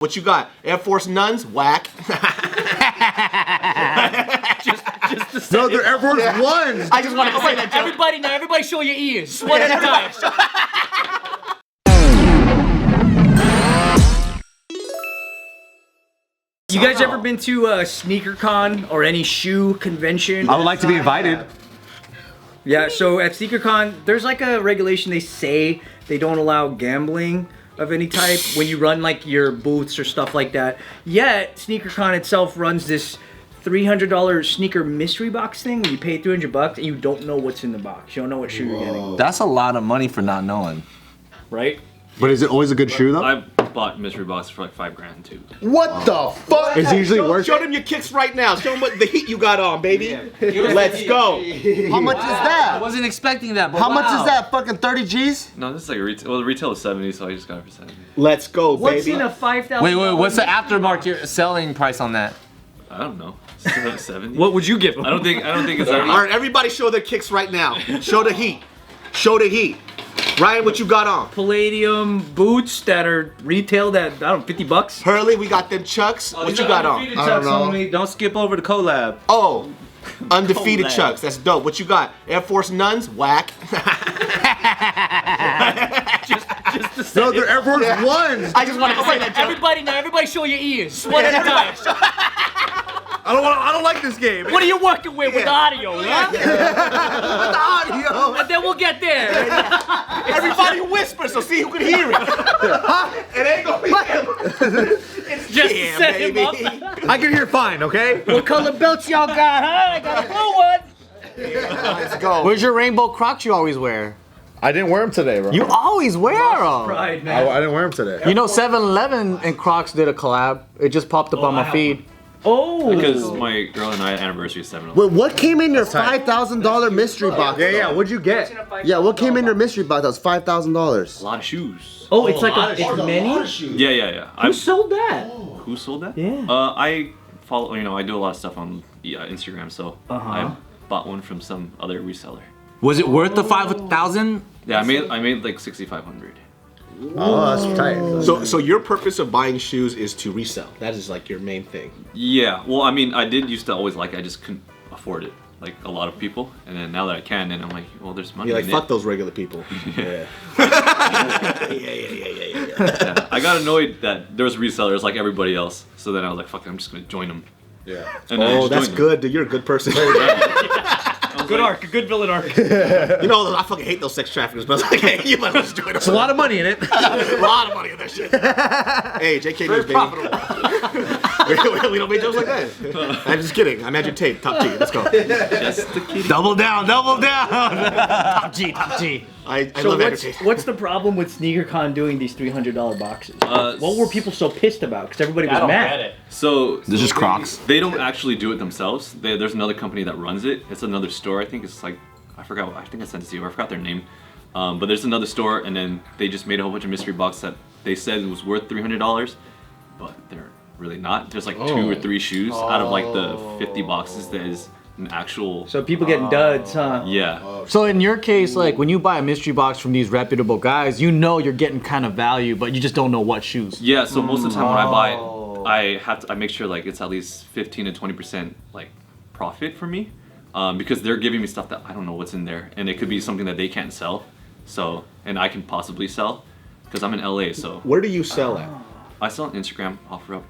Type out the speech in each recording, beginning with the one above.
What you got? Air Force nuns? Whack. just no, they're Air Force Ones. I just want to say that. Everybody show your ears. One at a time. You guys ever been to a sneaker con or any shoe convention? I would like to be invited. Yeah, so at SneakerCon, there's like a regulation. They say they don't allow gambling of any type when you run like your booths or stuff like that. Yet, SneakerCon itself runs this $300 sneaker mystery box thing where you pay $300 and you don't know what's in the box. You don't know what shoe you're getting. That's a lot of money for not knowing. Right? But is it always a good shoe though? I bought mystery boxes for like $5,000 too. What the fuck? It's usually worth Show them your kicks right now. Show them what the heat you got on, baby. Let's go. How much is that? I wasn't expecting that, but How much is that? Fucking 30 G's? No, this is like a retail. Well, the retail is 70, so I just got it for 70. Let's go, baby. What's in a $5,000? Wait, what's the aftermarket selling price on that? I don't know. 70. What would you give them? I don't think it's that. All right, everybody show their kicks right now. Show the heat. Show the heat. Ryan, what you got on? Palladium boots that are retailed at, I don't know, $50? Hurley, we got them Chucks. What you got on? I don't know. Don't skip over the collab. Oh, undefeated Chucks. That's dope. What you got? Air Force nuns? Whack. No, they're Air Force Ones. I just want to say that. Everybody show your ears. One at a time. I don't like this game. What are you working with the audio, huh? the audio? And then we'll get there. Everybody whisper so see who can hear it. It ain't gonna be him. It's Just Cam, set him baby. up. I can hear fine, okay? What color belts y'all got, huh? I got a blue one. Let's go. Where's your rainbow Crocs you always wear? I didn't wear them today, bro. You always wear them. Pride, man. I didn't wear them today. You know 7-Eleven and Crocs did a collab. It just popped up on my feed. Oh. Because my girl and I anniversary is 7. Wait, what came in your $5,000 mystery box? Yeah, what'd you get? Yeah, what came in your mystery box that was $5,000? A lot of shoes. Oh, it's like it's many? Yeah. Who sold that? Who sold that? Yeah. I follow. I do a lot of stuff on Instagram, so I bought one from some other reseller. Was it worth the 5,000? Yeah, I made like 6,500. Oh, that's tight. So your purpose of buying shoes is to resell. That is like your main thing. Yeah. Well, I did used to always like it. I just couldn't afford it, like a lot of people. And then now that I can, then I'm like, well, there's money. You're like, in fuck it. those regular people. Yeah. Yeah. I got annoyed that there was resellers like everybody else. So then I was like, fuck it, I'm just gonna join them. Yeah. And then I Oh, just that's joined good, dude. You're a good person. Good arc, a good villain arc. You know, I fucking hate those sex traffickers, but I was like, hey, you might as well just join them. It's a lot of money in it. A lot of money in that shit. Hey, JK News, baby. We don't make jokes like that. I'm just kidding. I'm Andrew Tate, top G. Let's go. Just the kidding. Double down. Top G, top G. I So love Andrew Tate. what's the problem with SneakerCon doing these $300 boxes? What were people so pissed about? Because everybody was mad. So This is Crocs. They don't actually do it themselves. There's another company that runs it. It's another store. I think it's like, I forgot. I think I sent it to you. I forgot their name. But there's another store, and then they just made a whole bunch of mystery boxes that they said was worth $300, but they're really not. There's like 2 or 3 shoes out of like the 50 boxes that is an actual. So people getting duds, huh? Yeah. So in your case, like when you buy a mystery box from these reputable guys, you know you're getting kind of value, but you just don't know what shoes. Yeah. So most of the time when I buy it, I make sure like it's at least 15 to 20% like profit for me, because they're giving me stuff that I don't know what's in there, and it could be something that they can't sell. So, and I can possibly sell, because I'm in LA. So Where do you sell at? I sell on Instagram, OfferUp.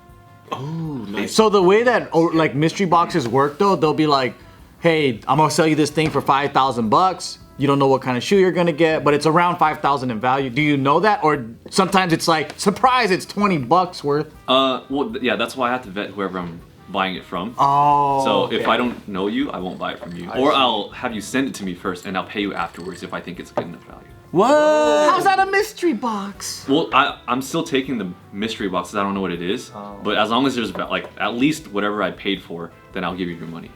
Oh, nice. So the way that like mystery boxes work though, they'll be like, hey, I'm gonna sell you this thing for $5,000. You don't know what kind of shoe you're gonna get, but it's around $5,000 in value. Do you know that? Or sometimes it's like, surprise, it's $20 worth. Well, yeah, that's why I have to vet whoever I'm buying it from. Oh. So if I don't know you, I won't buy it from you. Or I'll have you send it to me first, and I'll pay you afterwards if I think it's good enough value. What? How's that a mystery box? Well, I'm still taking the mystery boxes. I don't know what it is, but as long as there's like at least whatever I paid for, then I'll give you your money.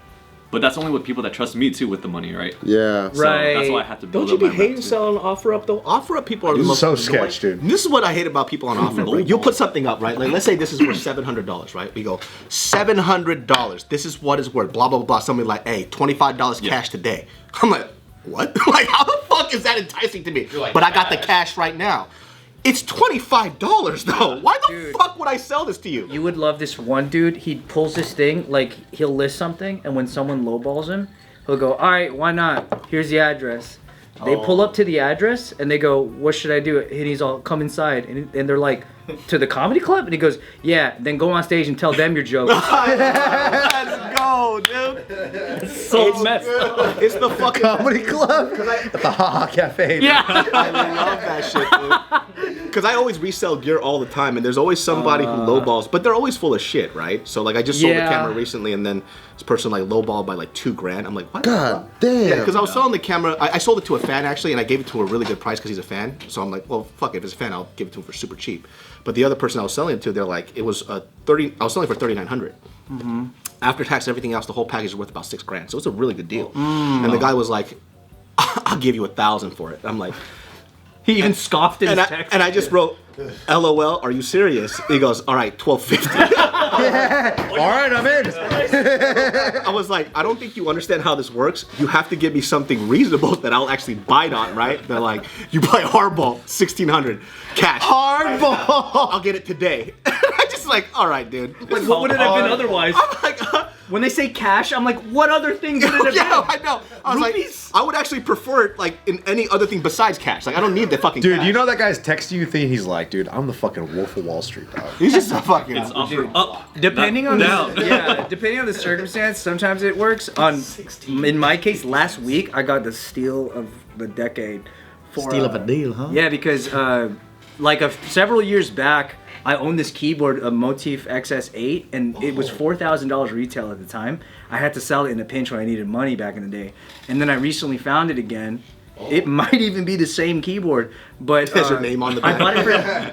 But that's only with people that trust me too with the money, right? Yeah. So that's why I have to build Don't you up be my hating rep, too. selling OfferUp though? OfferUp people are the This is most so annoying. sketch, dude. This is what I hate about people on OfferUp. Right? You'll put something up, right? Like let's say this is worth $700, right? We go $700. This is what it's worth. Blah blah blah. Somebody like, hey, $25 cash today. I'm like, what? Like, how the fuck is that enticing to me? But I got the cash right now. It's $25 though. Why the fuck would I sell this to you? You would love this one dude. He pulls this thing, like he'll list something, and when someone lowballs him, he'll go, all right, why not? Here's the address. They pull up to the address, and they go, what should I do? And he's all, come inside. And they're like, to the comedy club? And he goes, yeah, then go on stage and tell them your jokes. Let's go, dude. So messed up. It's the fucking Comedy club at the Haha Cafe. Yeah. I love that shit, dude. Because I always resell gear all the time, and there's always somebody who lowballs, but they're always full of shit, right? So like, I just sold a camera recently, and then this person like lowballed by like $2,000. I'm like, what? God damn. Yeah, because I was selling the camera. I sold it to a fan actually, and I gave it to a really good price because he's a fan. So I'm like, well, fuck it. If it's a fan, I'll give it to him for super cheap. But the other person I was selling it to, they're like, it was I was selling it for $3,900. Mm-hmm. After tax and everything else, the whole package is worth about $6,000. So it's a really good deal. And the guy was like, I'll give you $1,000 for it. I'm like, He even scoffed in his and text. I just wrote, LOL, are you serious? He goes, all right, $1,250. All right, I'm in. I was like, I don't think you understand how this works. You have to give me something reasonable that I'll actually bite on, right? They're like, you buy hardball, $1,600, cash. Hardball. I'll get it today. I just like, all right, dude. Like, what would it have been otherwise? I'm like, When they say cash, I'm like, what other thing would it have yeah, been? I know. I was Rupees? like, I would actually prefer it like in any other thing besides cash. Like, I don't need the fucking Dude, cash. you know that guy's texting you thing? He's like, dude, I'm the fucking Wolf of Wall Street, dog. He's just a fucking. It's offer up. Depending on down. depending on the circumstance, sometimes it works. In my case, last week I got the steal of the decade. For, Steal of a deal, huh? Yeah, because several years back, I owned this keyboard, a Motif XS8, and it was $4,000 retail at the time. I had to sell it in a pinch when I needed money back in the day, and then I recently found it again. It might even be the same keyboard, but Has your name on the back.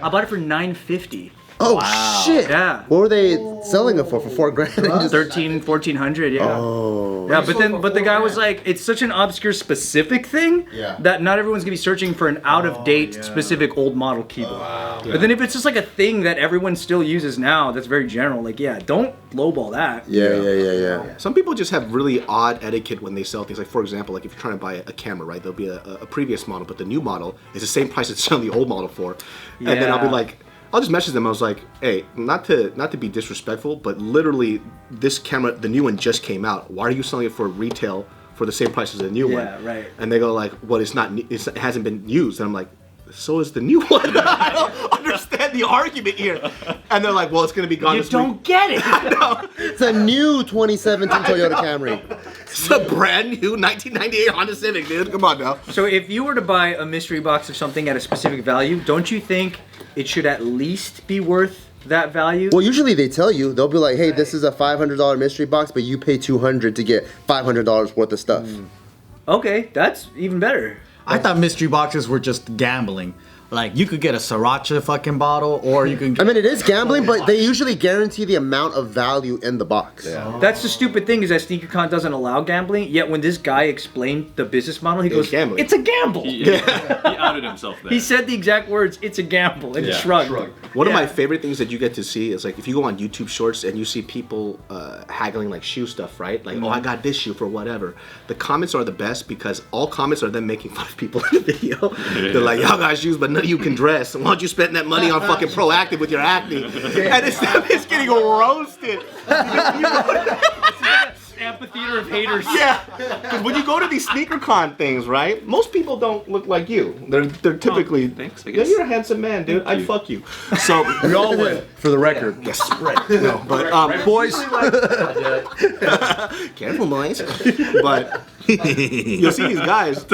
I bought it for $950. Oh shit! Yeah. What were they selling it for $4,000? 1,400, yeah. Oh. Yeah, but the guy was like, it's such an obscure specific thing Yeah. that not everyone's gonna be searching for an out-of-date specific old model keyboard. But then if it's just like a thing that everyone still uses now, that's very general. Like, yeah, don't lowball that. Yeah. Some people just have really odd etiquette when they sell things. Like, for example, like if you're trying to buy a camera, right? There'll be a previous model, but the new model is the same price it's selling the old model for. And then I'll be like, I'll just message them. I was like, hey, not to be disrespectful, but literally this camera, the new one just came out. Why are you selling it for retail for the same price as the new one? Yeah, right. And they go like, well, it hasn't been used. And I'm like, so is the new one. I don't understand the argument here. And they're like, well, it's gonna be gone You this week. don't get it. It's a new 2017 Toyota Camry. It's a brand new 1998 Honda Civic, dude. Come on now. So if you were to buy a mystery box of something at a specific value, don't you think it should at least be worth that value? Well, usually they tell you, they'll be like, hey, this is a $500 mystery box, but you pay $200 to get $500 worth of stuff. Okay, that's even better. I thought mystery boxes were just gambling. Like, you could get a sriracha fucking bottle, or you can I mean, it is gambling, but they usually guarantee the amount of value in the box. Yeah. That's the stupid thing, is that SneakerCon doesn't allow gambling, yet when this guy explained the business model, he goes, gambling. it's a gamble. He outed himself there. He said the exact words, it's a gamble, and shrugged. One of my favorite things that you get to see is like if you go on YouTube Shorts and you see people haggling like shoe stuff, right? Like, oh, I got this shoe for whatever. The comments are the best because all comments are them making fun of people in the video. They're like, y'all got shoes, but none of you can dress. Why don't you spend that money on fucking Proactive with your acne? And it's getting roasted. Amphitheater of haters. Yeah, because when you go to these SneakerCon things, right? Most people don't look like you. They're typically. thanks, I Yeah, guess. you're a handsome man, dude. I'd fuck you. So We all win, for the record. yes, right. No, but Boys, careful, boys. But you'll see these guys.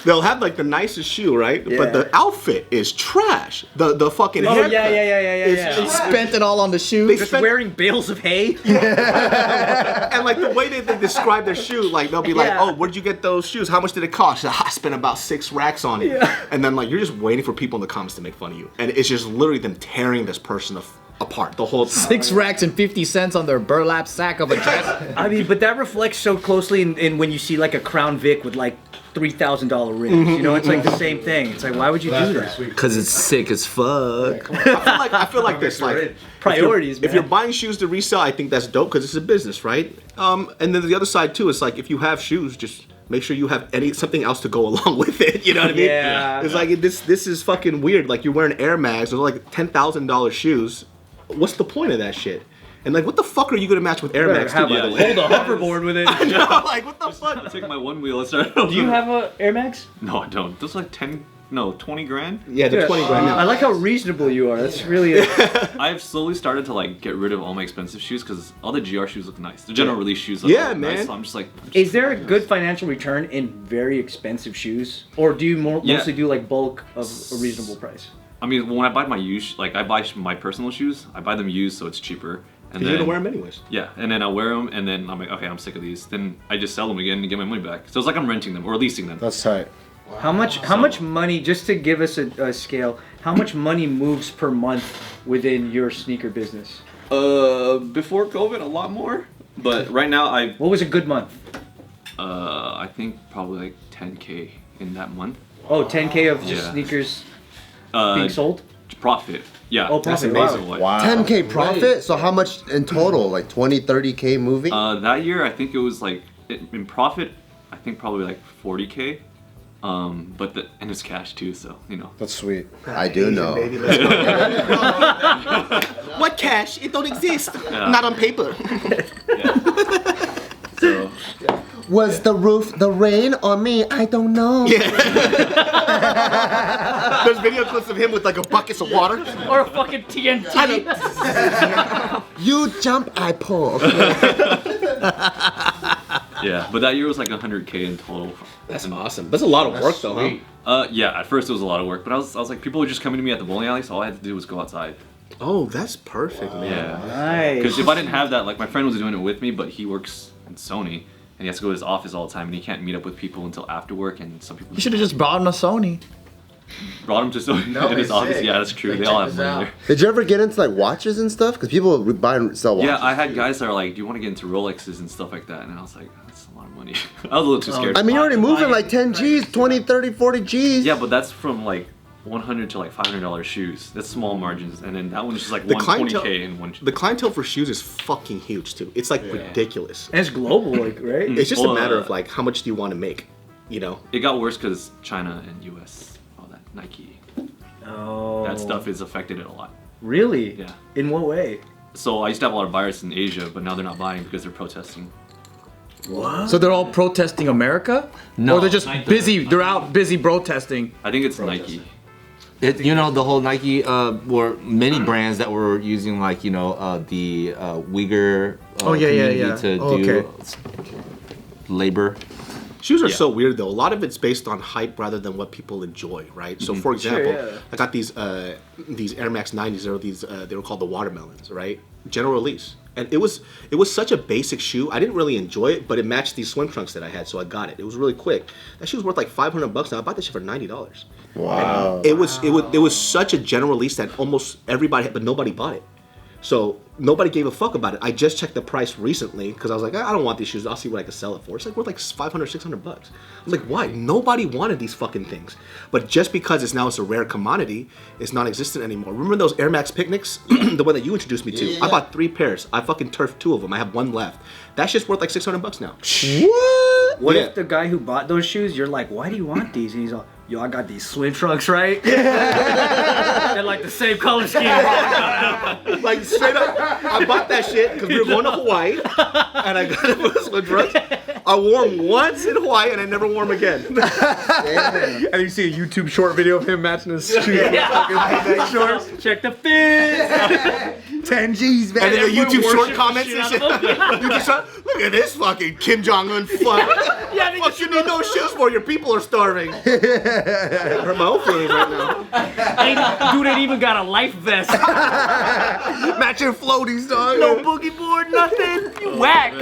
They'll have like the nicest shoe, right? But the outfit is trash. The fucking Oh, haircut. yeah. spent it all on the shoes. They Just spent- wearing bales of hay. And like the way they describe their shoe, like they'll be like, Yeah. "Oh, where'd you get those shoes? How much did it cost?" I spent about 6 racks on it. And then like you're just waiting for people in the comments to make fun of you, and it's just literally them tearing this person apart the whole time. 6 racks and 50 cents on their burlap sack of a dress. I mean, but that reflects so closely in when you see like a Crown Vic with like $3,000 rims. You know, it's like the same thing. It's like, why would you do that? Cause it's sick as fuck. I feel like this, like Priorities, If you're man. buying shoes to resell, I think that's dope because it's a business, right? And then the other side too is like if you have shoes, just make sure you have something else to go along with it. You know what I mean? Yeah. It's like this is fucking weird. Like you're wearing Air Max, they're like $10,000 shoes. What's the point of that shit? And like, what the fuck are you gonna match with Air Max too? By the way, Hold a hoverboard with it. I know, like what the fuck? Take my one wheel and start. Do you have a Air Max? No, I don't. Those are like 20 grand. Yeah, they're 20 grand now. I like how reasonable you are. That's really. I've slowly started to like get rid of all my expensive shoes because all the GR shoes look nice. The general release shoes look Yeah, nice. man. So I'm just like. Is there a good financial return in very expensive shoes, or do you mostly do like bulk of a reasonable price? I mean, when I buy my used, like I buy my personal shoes, I buy them used so it's cheaper. And You're gonna wear them anyways. Yeah, and then I wear them, and then I'm like, okay, I'm sick of these. Then I just sell them again and get my money back. So it's like I'm renting them or leasing them. That's tight. How much money, just to give us a scale, how much money moves per month within your sneaker business? Before COVID, a lot more. But right now, What was a good month? I think probably like 10K in that month. Oh, 10K of just Yeah. sneakers Uh, being sold? Profit. Yeah. Oh, That's profit. amazing. Wow. Wow. 10K profit. So how much in total? Like 20, 30K moving? That year, I think it was like in profit. I think probably like 40K. But and it's cash too, so you know. That's sweet. I do know. Baby, let's go. What cash? It don't exist. Not on paper. So Was the roof the rain on me? I don't know. There's video clips of him with like a bucket of water. Or a fucking TNT. You jump, I pull. yeah, but that year was like 100K in total. That's awesome. That's a lot of work though, huh? Yeah, at first it was a lot of work, but I was like, people were just coming to me at the bowling alley, so all I had to do was go outside. Oh, that's perfect, man. Yeah. Nice. Because if I didn't have that, like my friend was doing it with me, but he works in Sony, and he has to go to his office all the time, and he can't meet up with people until after work, and some people You should have just brought him a Sony. brought him to Sony in his office. Yeah, that's true. They all have money there. Did you ever get into like watches and stuff? Because people buy and sell watches. Yeah, I had guys that are like, do you want to get into Rolexes and stuff like that? And I was like, that's a lot of money. I was a little too scared. I mean, you're already moving like 10 G's, 20, 30, 40 G's. Yeah, but that's from like $100 to like $500 shoes. That's small margins, and then that one's just like The 120K in one. The clientele for shoes is fucking huge too. It's like ridiculous. And it's global, like, right? It's just a Well, matter of like how much do you want to make, you know? It got worse because China and US, all that Nike, Oh. that stuff is affected it a lot. Really? Yeah. In what way? So I used to have a lot of buyers in Asia, but now they're not buying because they're protesting. So they're all protesting America? No. Or they're just busy, they're out busy protesting. I think it's Nike. You know, the whole Nike were many brands that were using like, you know, the Uyghur community to do labor. Shoes are so weird though. A lot of it's based on hype rather than what people enjoy, right? So for example, I got these Air Max 90s. They were called the watermelons, right? General release, and it was such a basic shoe. I didn't really enjoy it, but it matched these swim trunks that I had, so I got it. It was really quick. That shoe was worth like $500 now. I bought that shit for $90. Wow. And it was such a general release that almost everybody had, but nobody bought it. So nobody gave a fuck about it. I just checked the price recently because I was like, I don't want these shoes. I'll see what I can sell it for. It's like worth like $500, $600. I was like, why? Nobody wanted these fucking things. But just because it's a rare commodity, it's non-existent anymore. Remember those Air Max picnics? The one that you introduced me to? Yeah. I bought 3 pairs. I fucking turfed 2 of them. I have 1 left. That shit's worth like $600 now. What? What if the guy who bought those shoes, you're like, why do you want these? And he's like, yo, I got these swim trunks, right? They're like the same color scheme. Like straight up, I bought that shit because we were going to Hawaii, and I got it for the swim trunks. I wore them once in Hawaii, and I never wore them again. And you see a YouTube short video of him matching his shoes. Shorts, check the fit. 10 G's, man. And then the YouTube short worship comments the and shit shit. out of them. YouTube short, look at this fucking Kim Jong-un fuck. Yeah, Fuck you need those shoes for? Your people are starving. Hurt my own feelings right now. Dude ain't even got a life vest. Matching floaties, dog. No boogie board, nothing. You whack.